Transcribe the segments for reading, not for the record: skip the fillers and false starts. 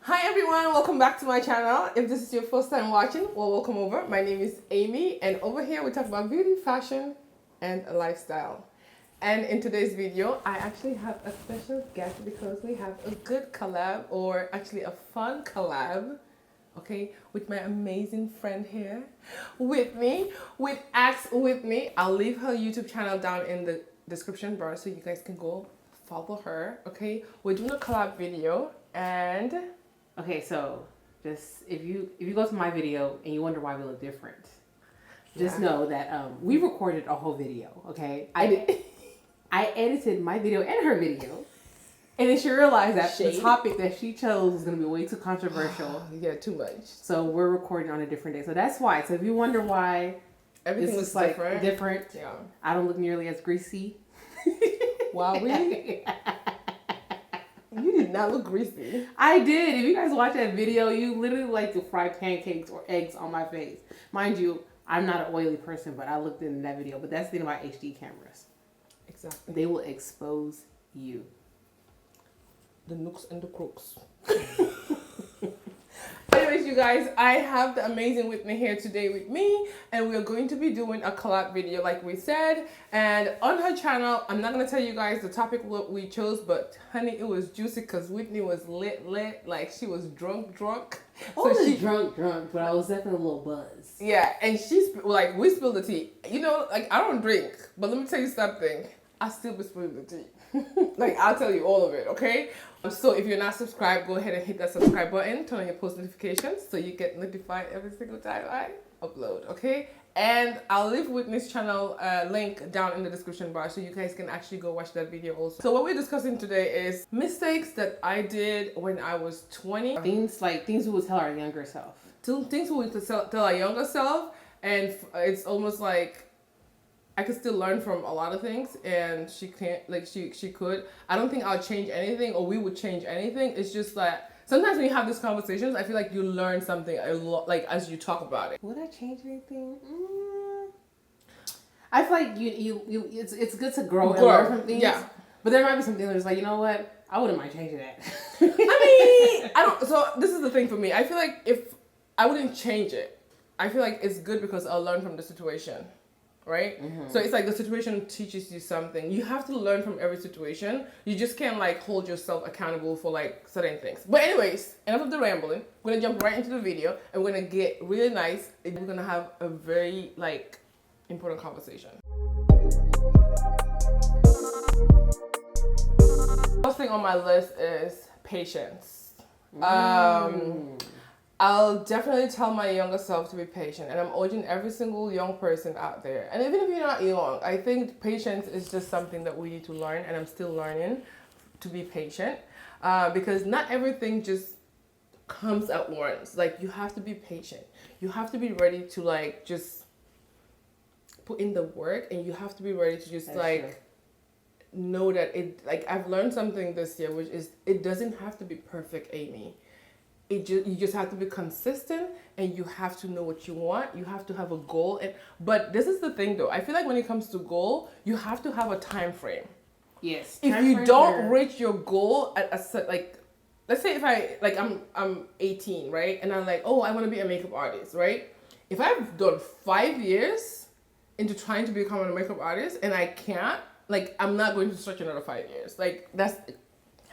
Hi everyone, welcome back to my channel. If this is your first time watching, well, welcome over. My name is Amy, and over here we talk about beauty, fashion, and lifestyle. And in today's video, I actually have a special guest because we have a good collab, or actually a fun collab, okay, with my amazing friend here, with Askwhitney. I'll leave her YouTube channel down in the description bar so you guys can go follow her, okay? We're doing a collab video, and okay, so just if you go to my video and you wonder why we look different, just know that we recorded a whole video. Okay, I edited my video and her video, and then she realized that the topic that she chose was gonna be way too controversial. Yeah, too much. So we're recording on a different day. So that's why. So if you wonder why everything looks like different, yeah, I don't look nearly as greasy. Wow, really? You did not look greasy. I did. If you guys watch that video, you literally like to fry pancakes or eggs on my face. Mind you, I'm not an oily person, but I looked in that video. But that's the thing about HD cameras. Exactly. They will expose you. The nooks and the crooks. Anyways, you guys, I have the amazing Whitney here today with me, and we're going to be doing a collab video like we said. And on her channel, I'm not going to tell you guys the topic what we chose, but honey, it was juicy because Whitney was lit, like she was drunk. I wasn't drunk, but I was definitely a little buzzed. Yeah, and she's like, we spilled the tea. You know, like I don't drink, but let me tell you something. I still be spilling the tea. Like, I'll tell you all of it, okay? So if you're not subscribed, go ahead and hit that subscribe button, turn on your post notifications so you get notified every single time I upload, okay? And I'll leave Whitney's channel link down in the description bar so you guys can actually go watch that video also. So what we're discussing today is mistakes that I did when I was 20. Things we would tell our younger self. Things we would tell our younger self, and it's almost like I could still learn from a lot of things, and she can't, like she could. I don't think I'll change anything, or we would change anything. It's just that sometimes when you have these conversations, I feel like you learn something a lot, like as you talk about it. Would I change anything? I feel like it's good to grow and learn from things. Yeah. But there might be something that's like, you know what? I wouldn't mind changing that. I mean, I don't. So this is the thing for me. I feel like if I wouldn't change it, I feel like it's good because I'll learn from the situation. Right? Mm-hmm. So it's like the situation teaches you something. You have to learn from every situation. You just can't like hold yourself accountable for like certain things. But anyways, enough of the rambling. We're gonna jump right into the video, and we're gonna get really nice, and we're gonna have a very like important conversation. First thing on my list is patience. I'll definitely tell my younger self to be patient, and I'm urging every single young person out there. And even if you're not young, I think patience is just something that we need to learn, and I'm still learning to be patient because not everything just comes at once. Like, you have to be patient. You have to be ready to like just put in the work, and you have to be ready to just know that it, like, I've learned something this year, which is it doesn't have to be perfect, Amy. You just have to be consistent, and you have to know what you want. You have to have a goal. But this is the thing though. I feel like when it comes to goal, you have to have a time frame. Yes. If you don't reach your goal at a set, like, let's say if I'm 18, right? And I'm like, oh, I want to be a makeup artist, right? If I've done 5 years into trying to become a makeup artist and I can't, like, I'm not going to stretch another 5 years. Like,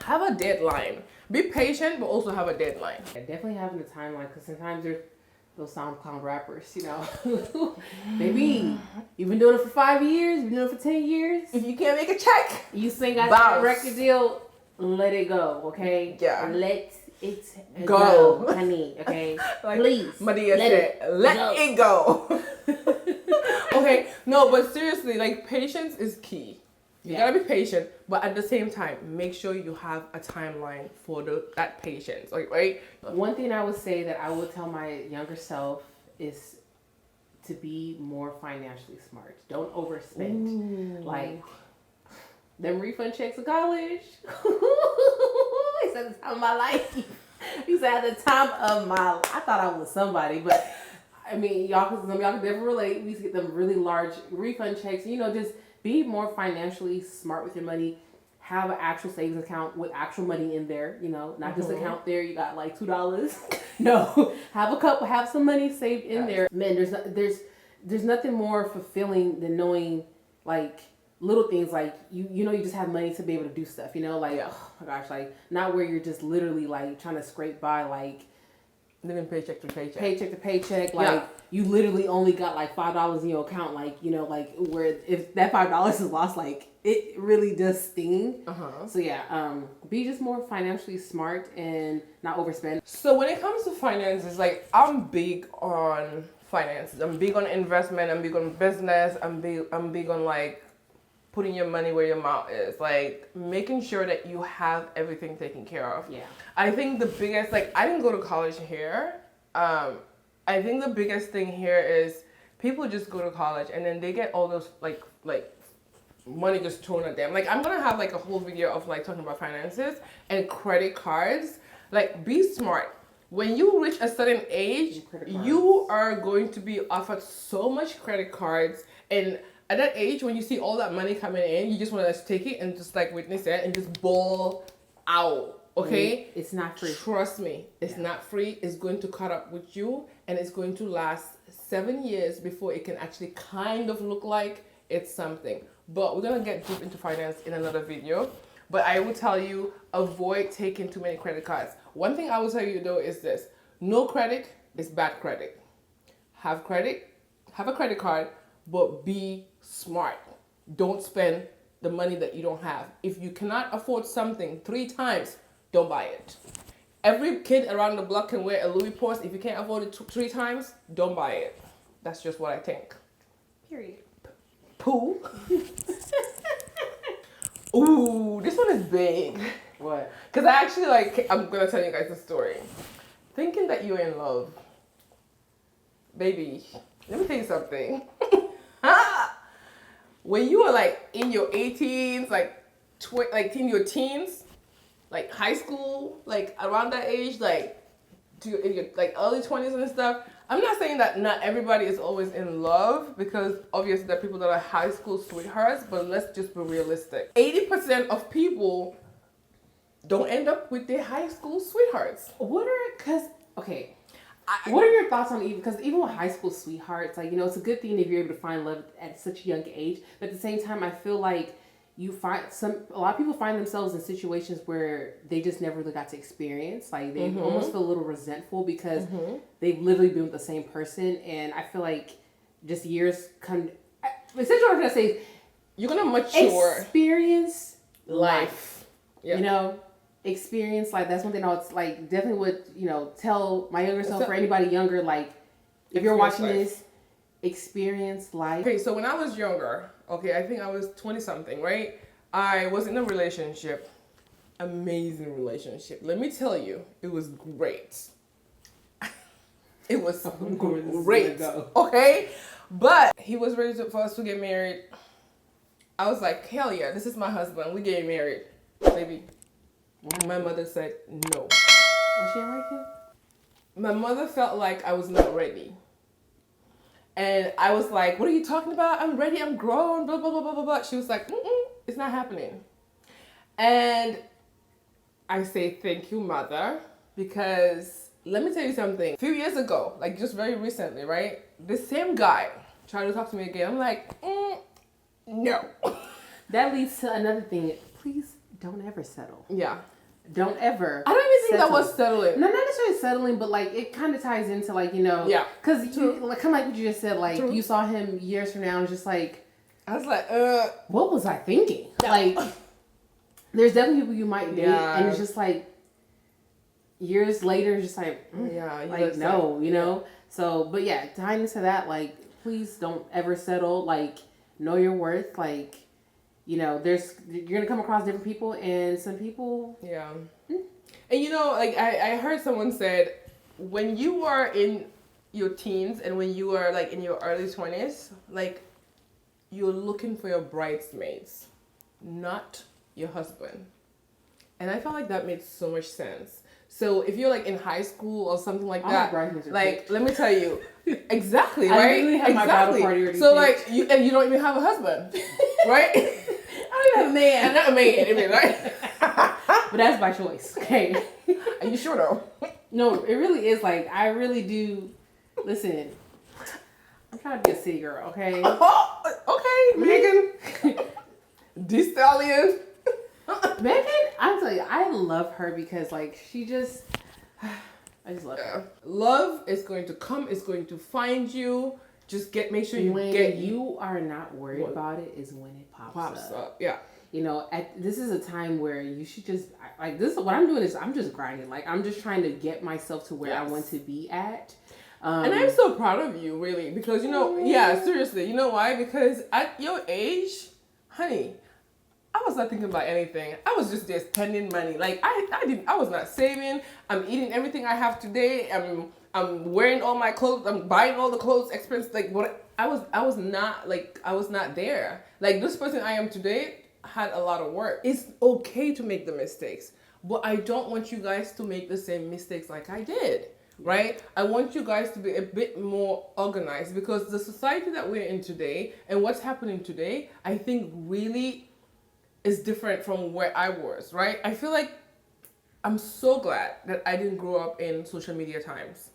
have a deadline. Be patient, but also have a deadline. Yeah, definitely having a timeline, because sometimes there's those SoundCloud rappers, you know. Baby, you've been doing it for 5 years, you've been doing it for 10 years. If you can't make a check, you sing out a record deal, let it go, okay? Yeah. Let it go, honey, okay? Like please. Maria said, let it go. Okay, no, but seriously, like, patience is key. You gotta be patient, but at the same time, make sure you have a timeline for that patience, like, right? One thing I would say that I would tell my younger self is to be more financially smart. Don't overspend. Ooh. Like, them refund checks in college. He said at the time of my life. He said at the time of my life. I thought I was somebody, but I mean, y'all can never relate. We used to get them really large refund checks. You know, just be more financially smart with your money. have an actual savings account with actual money in there, you know, not just account there, you got like $2. No, have some money saved in there. Man, there's nothing more fulfilling than knowing like little things like you know you just have money to be able to do stuff, you know, like oh my gosh, like not where you're just literally like trying to scrape by, like living paycheck to paycheck, like you literally only got like $5 in your account, like, you know, like where if that $5 is lost, like it really does sting. So yeah, be just more financially smart and not overspend. So when it comes to finances, like I'm big on finances, I'm big on investment, I'm big on business, I'm big on like putting your money where your mouth is, like making sure that you have everything taken care of. Yeah. I think the biggest, like I didn't go to college here. I think the biggest thing here is people just go to college and then they get all those like money just thrown at them. Like I'm gonna have like a whole video of like talking about finances and credit cards. Like be smart. When you reach a certain age, you are going to be offered so much credit cards, and at that age, when you see all that money coming in, you just want to just take it and just like Whitney said, and just ball out. Okay? It's not free. Trust me, it's not free. It's going to cut up with you, and it's going to last 7 years before it can actually kind of look like it's something. But we're going to get deep into finance in another video. But I will tell you, avoid taking too many credit cards. One thing I will tell you though is this: no credit is bad credit. Have credit, have a credit card, but be smart. Don't spend the money that you don't have. If you cannot afford something 3 times, don't buy it. Every kid around the block can wear a Louis purse. If you can't afford it 3 times, don't buy it. That's just what I think. Period. Pooh. Ooh, this one is big. What? Because I actually like, I'm going to tell you guys a story. Thinking that you're in love. Baby, let me tell you something. When you are like in your 18s, like in your teens, like high school, like around that age, like in your like early 20s and stuff, I'm not saying that not everybody is always in love, because obviously there are people that are high school sweethearts, but let's just be realistic. 80% of people don't end up with their high school sweethearts. What are your thoughts on even, because even with high school sweethearts, like, you know, it's a good thing if you're able to find love at such a young age, but at the same time, I feel like a lot of people find themselves in situations where they just never really got to experience, like they almost feel a little resentful because they've literally been with the same person, and I feel like just years come, essentially what I'm trying to say is you're gonna mature, experience life. Yeah. You know, experience life. That's one thing I would like definitely would, you know, tell my younger self, or anybody younger, like if you're watching this, experience life. Okay, so when I was younger, okay, I think I was 20 something, right? I was in a relationship, amazing relationship. Let me tell you, it was great. It was great, okay? But he was ready for us to get married. I was like, hell yeah, this is my husband. We getting married, baby. My mother said no. Was she like you? My mother felt like I was not ready. And I was like, what are you talking about? I'm ready, I'm grown, blah, blah, blah, blah, blah, blah. She was like, it's not happening. And I say, thank you, mother, because let me tell you something. A few years ago, like just very recently, right? The same guy tried to talk to me again. I'm like, no. That leads to another thing. Please don't ever settle. Yeah. Don't ever. I don't even think that was settling. No, not necessarily settling, but like it kind of ties into like, you know. Yeah. Because you, like, kind of like what you just said, like you saw him years from now and just like. I was like, what was I thinking? Yeah. Like, there's definitely people you might date, and it's just like years later, just like, like no, you know. So, but yeah, tying into that, like, please don't ever settle. Like, know your worth. Like, you know, you're gonna come across different people, and some people. Yeah. And you know, like I heard someone said, when you are in your teens and when you are like in your early 20s, like you're looking for your bridesmaids, not your husband. And I felt like that made so much sense. So if you're like in high school or something like that, like let me tell you, exactly, right? I literally have my bridal party already. So like you don't even have a husband, right? I don't even I'm a man. I'm not a man, I mean, right? But that's by choice. Okay. Are you sure though? No, it really is like I really do. Listen, I'm trying to be a city girl. Okay. Oh, okay, Megan. D-Stallion. Megan, I'm telling you, I love her because like she just, I just love her. Love is going to come. It's going to find you. Just make sure you when you are not worried about it is when it pops up. Yeah. You know, this is a time where you should just like this. What I'm doing is I'm just grinding. Like I'm just trying to get myself to where I want to be at. And I'm so proud of you, really, because you know, yeah, seriously, you know why? Because at your age, honey, I was not thinking about anything. I was just there spending money. Like I was not saving. I'm eating everything I have today. I'm wearing all my clothes. I'm buying all the clothes, expensive. Like what I was not there. Like this person I am today had a lot of work. It's okay to make the mistakes, but I don't want you guys to make the same mistakes like I did. Right? I want you guys to be a bit more organized because the society that we're in today and what's happening today, I think really is different from where I was, right? I feel like I'm so glad that I didn't grow up in social media times.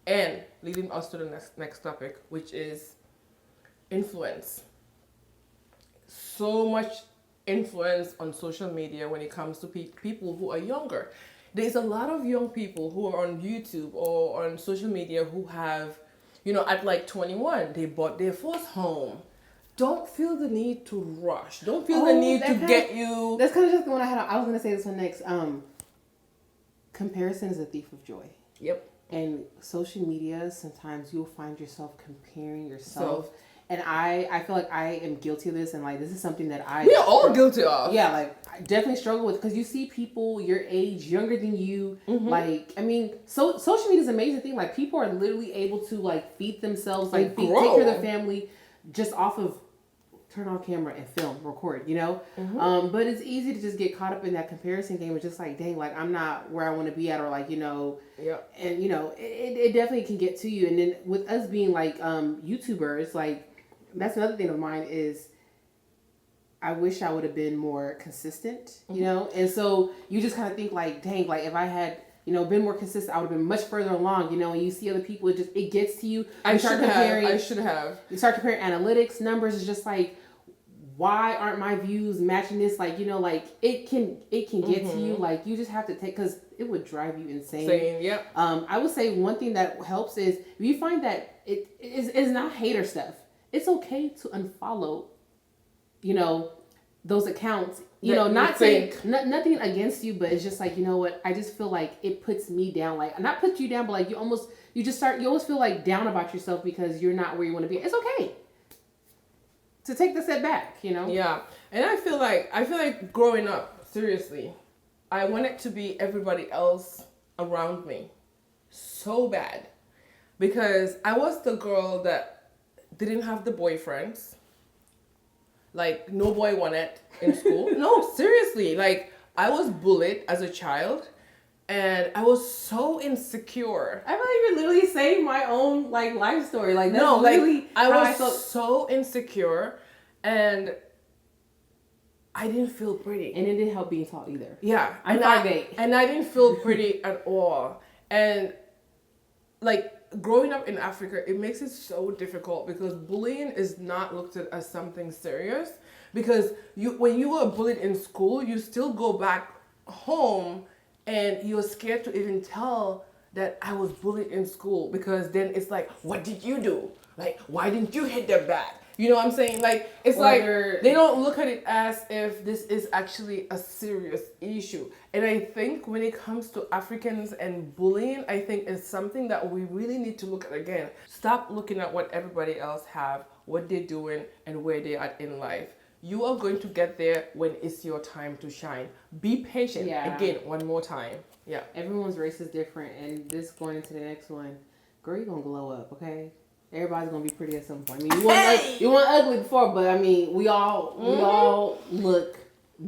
And leading us to the next topic, which is influence. So much influence on social media when it comes to people who are younger. There's a lot of young people who are on YouTube or on social media who have, you know, at like 21, they bought their first home. Don't feel the need to rush. Don't feel the need to get you. That's kind of just the one I had. I was going to say this one next. Comparison is a thief of joy. Yep. And social media, sometimes you'll find yourself comparing yourself. And I feel like I am guilty of this, and like this is something that we are all guilty of. Yeah, like I definitely struggle with because you see people your age, younger than you. Mm-hmm. Like I mean, social media is an amazing thing. Like people are literally able to like feed themselves, like take care of their family, just off of turn on camera and film, record. You know, but it's easy to just get caught up in that comparison game. It's just like, dang, like I'm not where I want to be at, or like you know, yeah. And you know, it definitely can get to you. And then with us being like YouTubers, like. That's another thing of mine is I wish I would have been more consistent, you know? And so you just kind of think like, dang, like if I had, you know, been more consistent, I would have been much further along, you know, and you see other people, it gets to you. I should have. You start comparing analytics, numbers, is just like, why aren't my views matching this? Like, you know, like it can get to you. Like you just have to take, cause it would drive you insane. Yep. I would say one thing that helps is if you find that it's not hater stuff. It's okay to unfollow, you know, those accounts. You know, not saying nothing against you, but it's just like, you know what? I just feel like it puts me down. Like, not put you down, but like you always feel like down about yourself because you're not where you want to be. It's okay to take the step back, you know? Yeah. And I feel like growing up, seriously, I wanted to be everybody else around me so bad because I was the girl that didn't have the boyfriends. Like, no boy wanted in school. No, seriously. Like, I was bullied as a child. And I was so insecure. I feel like you're literally saying my own, like, life story. Like, that's I was so insecure. And I didn't feel pretty. And it didn't help being tall either. Yeah. I'm 5'8". And I didn't feel pretty at all. And, like, growing up in Africa, it makes it so difficult because bullying is not looked at as something serious. Because when you were bullied in school, you still go back home and you're scared to even tell that I was bullied in school because then it's like, what did you do? Like, why didn't you hit them back? You know what I'm saying? Like, it's like they don't look at it as if this is actually a serious issue. And I think when it comes to Africans and bullying, I think it's something that we really need to look at again. Stop looking at what everybody else have, what they're doing, and where they are in life. You are going to get there when it's your time to shine. Be patient. Yeah. Again, one more time. Yeah. Everyone's race is different, and this going into the next one, girl, you're gonna glow up, okay? Everybody's gonna be pretty at some point. I mean, you weren't ugly before, but I mean, we all look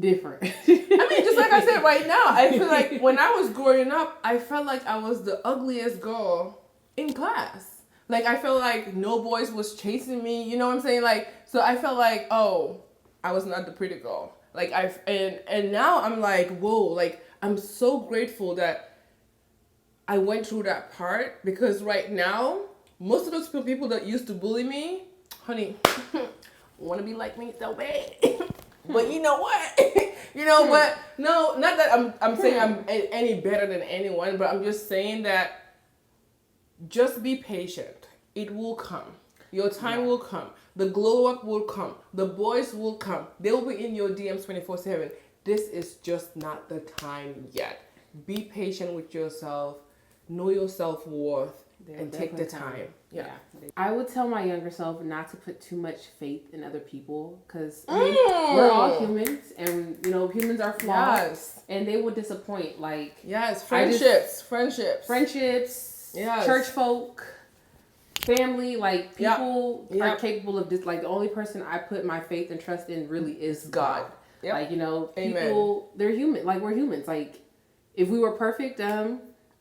different. I mean, just like I said right now, I feel like when I was growing up, I felt like I was the ugliest girl in class. Like, I felt like no boys was chasing me. You know what I'm saying? Like, so I felt like, oh, I was not the pretty girl. Like and now I'm like, whoa, like I'm so grateful that I went through that part, because right now, most of those people that used to bully me, honey, want to be like me so bad. But you know what? You know what? No, not that I'm saying I'm any better than anyone, but I'm just saying that just be patient. It will come. Your time will come. The glow up will come. The boys will come. They'll be in your DMs 24/7. This is just not the time yet. Be patient with yourself. Know your self-worth and take the time. Yeah. I would tell my younger self not to put too much faith in other people, because we're all humans, and you know, humans are flawed, and they will disappoint. Like friendships, church folk, family. Like people are capable of this. Like the only person I put my faith and trust in really is God. Like, you know, people, they're human. Like, we're humans. Like, if we were perfect,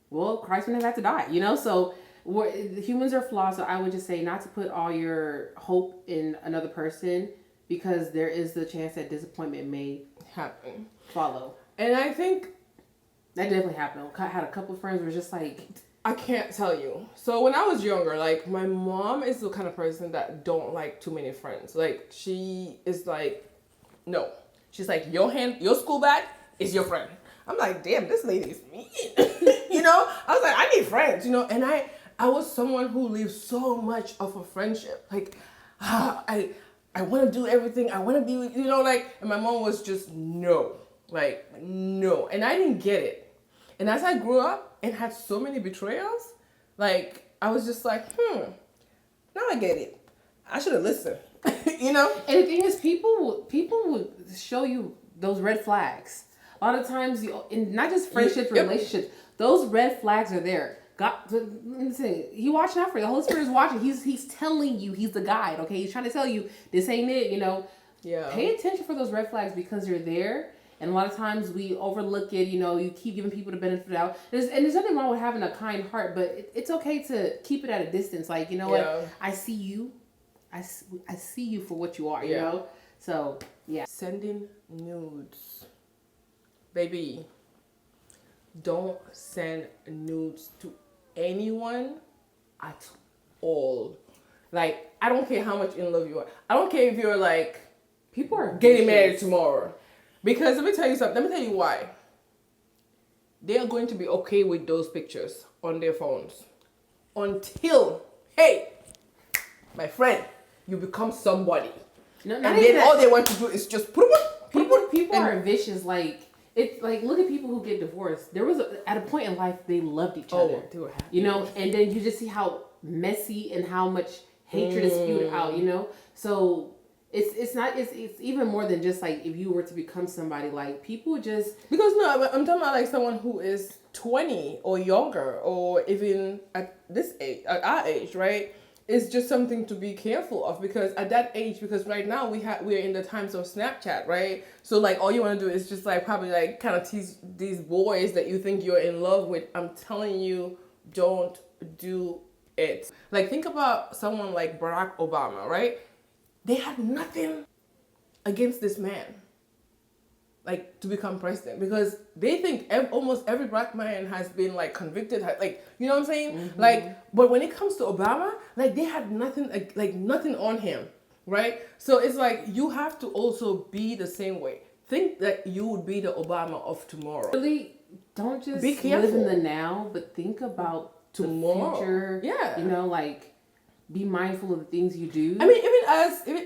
well, Christ wouldn't have had to die, you know? So humans are flawed. So I would just say not to put all your hope in another person, because there is the chance that disappointment may follow. And I think that definitely happened. I had a couple of friends who were just like, I can't tell you. So when I was younger, like, my mom is the kind of person that don't like too many friends. Like, she is like, no. She's like, your school bag is your friend. I'm like, damn, this lady's mean. You know? I was like, I need friends, you know? And I was someone who lived so much of a friendship. Like, I want to do everything. I want to be with, you know, like, and my mom was just no. Like, no. And I didn't get it. And as I grew up and had so many betrayals, like, I was just like, now I get it. I should have listened. You know? And the thing is, people would show you those red flags. A lot of times, in not just friendships, relationships, those red flags are there. God, listen, He watching out for you. The Holy Spirit is watching. He's telling you. He's the guide. Okay, He's trying to tell you this ain't it. You know. Yeah. Pay attention for those red flags, because they're there. And a lot of times we overlook it. You know, you keep giving people the benefit of the doubt. There's nothing wrong with having a kind heart, but it's okay to keep it at a distance. Like, you know what? I see you. I see you for what you are. You know. So yeah. Sending nudes. Baby, don't send nudes to anyone at all. Like, I don't care how much in love you are. I don't care if you're like, people are getting married tomorrow. Because let me tell you something. Let me tell you why. They are going to be okay with those pictures on their phones until, hey, my friend, you become somebody. No, and then all they want to do is just put people are vicious. Like, it's like, look at people who get divorced. There was at a point in life they loved each other. They were happy. You know, and then you just see how messy and how much hatred is spewed out. You know, so it's even more than just like if you were to become somebody. Like, people just, because no, I'm talking about like someone who is 20 or younger, or even at this age, at our age, right? It's just something to be careful of, because at that age, because right now we're in the times of Snapchat, right? So like all you want to do is just like probably like kind of tease these boys that you think you're in love with. I'm telling you, don't do it. Like, think about someone like Barack Obama, right? They had nothing against this man, like, to become president, because they think almost every black man has been like convicted, like, you know what I'm saying? Mm-hmm. Like, but when it comes to Obama, like, they had nothing, like nothing on him, right? So it's like, you have to also be the same way. Think that you would be the Obama of tomorrow. Really, don't just live in the now, but think about tomorrow. The future. Yeah, you know, like, be mindful of the things you do. I mean,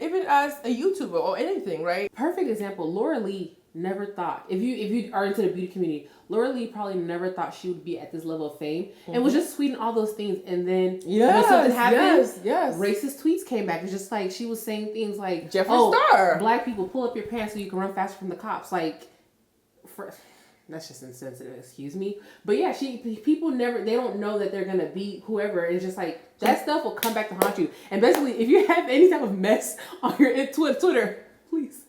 even as a YouTuber or anything, right? Perfect example. Laura Lee never thought, if you are into the beauty community, Laura Lee probably never thought she would be at this level of fame, and was just tweeting all those things. And then when something happened, racist tweets came back. It's just like she was saying things like, Jeffree Star, black people, pull up your pants so you can run faster from the cops. Like, that's just insensitive, excuse me. But yeah, people they don't know that they're gonna be whoever. And it's just like, that stuff will come back to haunt you. And basically, if you have any type of mess on your Twitter, please.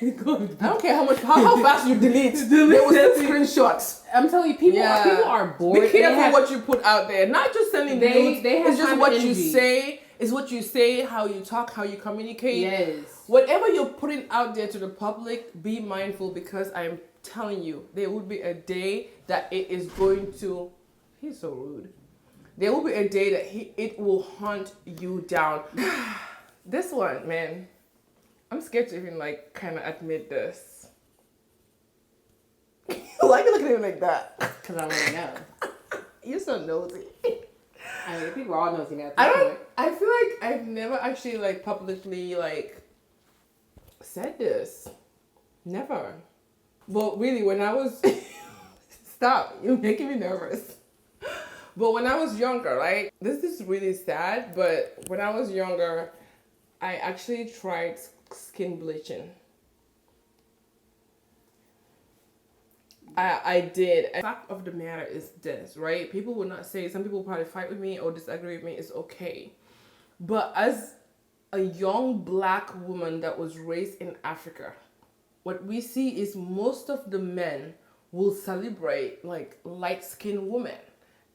I don't care how fast you delete. There was screenshots. I'm telling you, people are bored. Be careful what you put out there. Not just sending nudes. It's just what you say. It's what you say, how you talk, how you communicate. Yes. Whatever you're putting out there to the public, be mindful, because I'm telling you, there would be a day that it is going to. He's so rude. There will be a day that it will hunt you down. This one, man, I'm scared to even like kind of admit this. Why are you looking at me like that? Because I want to know. You're so nosy. I mean, people are all nosy now. I feel like I've never actually like publicly like said this. Never. But really, when I was stop, you're making me nervous. But when I was younger, right? This is really sad, but when I was younger, I actually tried skin bleaching. I did. The fact of the matter is this, right? People will not say, some people probably fight with me or disagree with me, it's okay. But as a young black woman that was raised in Africa, what we see is most of the men will celebrate like light-skinned women.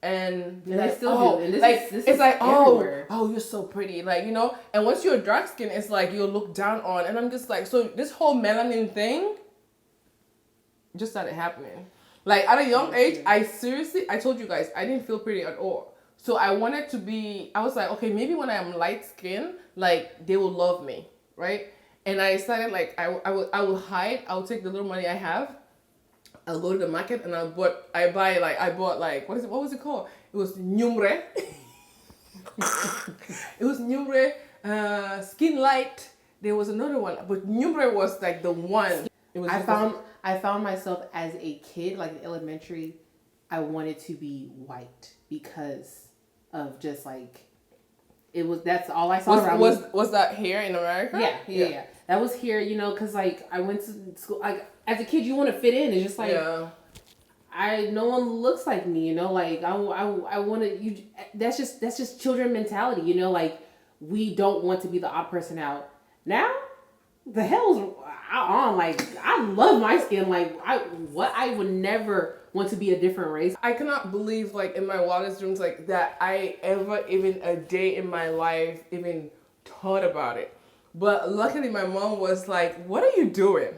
And they still do. And it's like, oh, you're so pretty, like, you know. And once you're dark skinned, it's like you're looked down on. And I'm just like, so this whole melanin thing just started happening. Like at a young age, I told you guys, I didn't feel pretty at all. So I wanted to be. I was like, okay, maybe when I'm light skinned, like they will love me, right? And I started like I will hide. I'll take the little money I have. I'll go to the market and I bought like what was it called? It was Numre. It was Numre, Skin Light. There was another one, but Numre was like the one. It was I found myself as a kid, like in elementary, I wanted to be white because of just like that's all I saw around me. Was that here in America? Yeah. That was here, you know, because like I went to school, like as a kid you want to fit in. It's just like no one looks like me, you know, like I want to, that's just children mentality, you know, like we don't want to be the odd person out. Now the hell's on, like I love my skin, like I would never want to be a different race. I cannot believe like in my wildest dreams like that I ever even a day in my life even thought about it. But luckily my mom was like, what are you doing?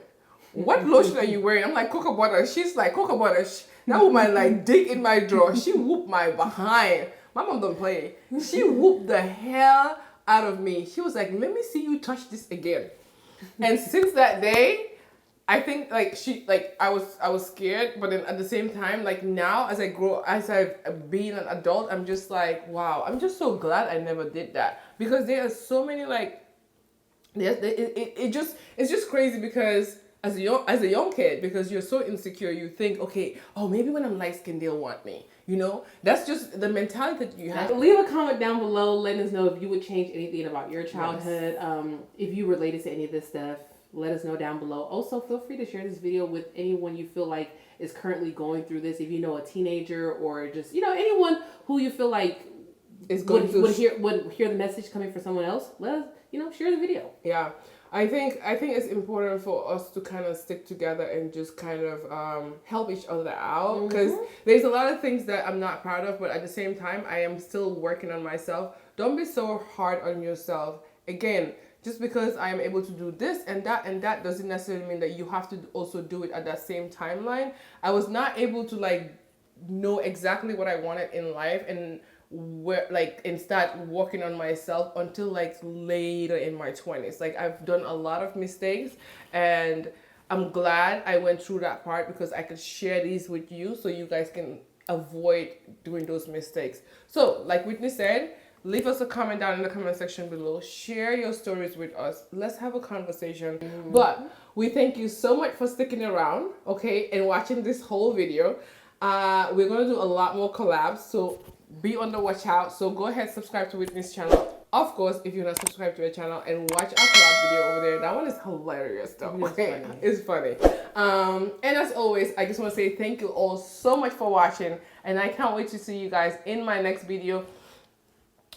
What lotion are you wearing? I'm like, cocoa butter. She's like, cocoa butter. That woman like dig in my drawer. She whooped my behind. My mom don't play. She whooped the hell out of me. She was like, let me see you touch this again. And since that day, I think like I was scared, but then at the same time, like now as I've been an adult, I'm just like, wow, I'm just so glad I never did that, because there are so many like, it's just crazy, because as a young kid, because you're so insecure, you think, okay, oh, maybe when I'm light skinned they'll want me, you know. That's just the mentality that you have. Leave a comment down below letting us know if you would change anything about your childhood. Yes. If you related to any of this stuff, let us know down below. Also, feel free to share this video with anyone you feel like is currently going through this. If you know a teenager, or just, you know, anyone who you feel like would hear the message coming from someone else, let us, you know, share the video. Yeah. I think it's important for us to kind of stick together and just kind of help each other out, because there's a lot of things that I'm not proud of, but at the same time I am still working on myself. Don't be so hard on yourself. Again, just because I am able to do this and that doesn't necessarily mean that you have to also do it at that same timeline. I was not able to like know exactly what I wanted in life and start working on myself until like later in my 20s. Like I've done a lot of mistakes, and I'm glad I went through that part, because I could share these with you so you guys can avoid doing those mistakes. So like Whitney said, leave us a comment down in the comment section below. Share your stories with us. Let's have a conversation. But we thank you so much for sticking around, okay, and watching this whole video. We're gonna do a lot more collabs, so be on the watch out. So go ahead, subscribe to Whitney's channel. Of course, if you're not subscribed to her channel, and watch our collab video over there. That one is hilarious though. Okay, it's funny. And as always, I just want to say thank you all so much for watching, and I can't wait to see you guys in my next video.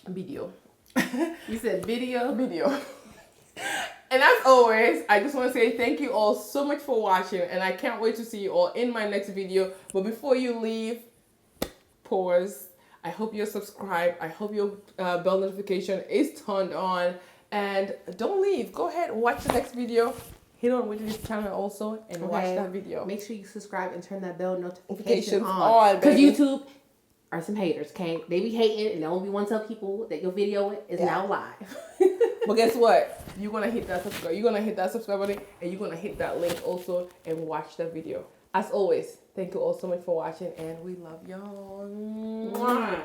You said video? Video. And as always, I just want to say thank you all so much for watching, and I can't wait to see you all in my next video. But before you leave, pause. I hope you're subscribed. I hope your bell notification is turned on. And don't leave. Go ahead and watch the next video. Hit on with this channel also and watch that video. Make sure you subscribe and turn that bell notification Notifications on. Because baby. YouTube are some haters, okay? They be hating and they only want to tell people that your video is now live. But guess what? You're gonna hit that subscribe. You're gonna hit that subscribe button and you're gonna hit that link also and watch that video. As always, thank you all so much for watching and we love y'all. Mwah.